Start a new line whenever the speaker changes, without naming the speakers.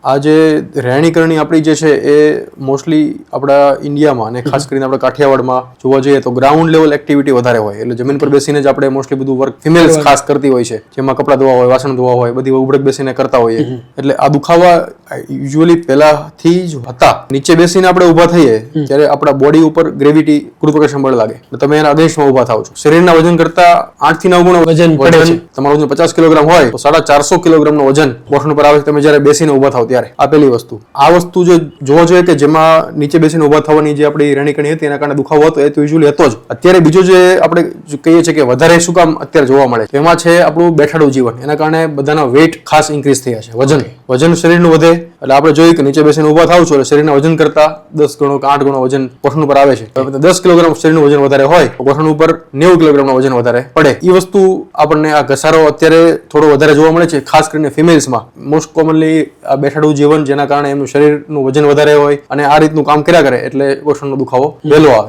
આ જે રહેણીકરણી આપણી જે છે એ મોસ્ટલી આપણા ઇન્ડિયામાં અને ખાસ કરીને આપણા કાઠિયાવાડમાં જોવા જઈએ તો ગ્રાઉન્ડ લેવલ એક્ટિવિટી વધારે હોય, એટલે જમીન પર બેસીને જ આપણે મોસ્ટલી બધું વર્ક ફિમેલ્સ ખાસ કરતી હોય છે, જેમાં કપડાં ધોવા હોય, વાસણ ધોવા હોય, બધી ઉભરક બેસીને કરતા હોઈએ. એટલે આ દુખાવા યુઝ્યુઅલી પહેલાથી જ હતા. નીચે બેસીને આપણે ઊભા થઈએ ત્યારે આપણા બોડી ઉપર ગ્રેવિટી ગુરુત્વાકર્ષણ બળ લાગે, તમે એના અગેન્સ્ટમાં ઊભા થાવ છો. શરીરના વજન કરતા 8 થી 9 ગણો વજન પડે છે. તમારું વજન 50 કિલોગ્રામ હોય તો 450 કિલોગ્રામનું વજન ગોઠણ પર આવે છે તમે જ્યારે બેસીને ઊભા થાવ ત્યારે. આ પહેલી વસ્તુ. આ વસ્તુ જો જોવા જોઈએ કે જેમાં નીચે બેસીને ઊભા થવાની જે આપણી રહેણીકરણી હતી એના કારણે દુખાવો હતો, એ તો યુઝ્યુઅલી હતો જ. અત્યારે બીજો જે આપણે કહીએ છીએ કે વધારે શું કામ અત્યારે જોવા મળે છે, એમાં છે આપણું બેઠાડું જીવન. એના કારણે બધાના વેઇટ ખાસ ઇન્ક્રીઝ થયા છે. વજન શરીરનું વધે એટલે આપણે જોઈએ કે નીચે બેસીને ઊભા થાવ છો એટલે શરીરના વજન કરતા 10 ગણો કે 8 ગણો વજન ગોઠણ ઉપર આવે છે. 10 કિલોગ્રામ શરીરનું વજન વધારે હોય તો ગોઠણ ઉપર 90 કિલોગ્રામનું વજન વધારે પડે. એ વસ્તુ આપણને આ ઘસારો અત્યારે થોડો વધારે જોવા મળે છે, ખાસ કરીને ફિમેલ્સમાં. મોસ્ટ કોમનલી આ બેઠાડું જીવન, જેના કારણે એમનું શરીરનું વજન વધારે હોય અને આ રીતનું કામ કર્યા કરે એટલે ગોઠણનો દુખાવો વહેલો આવે.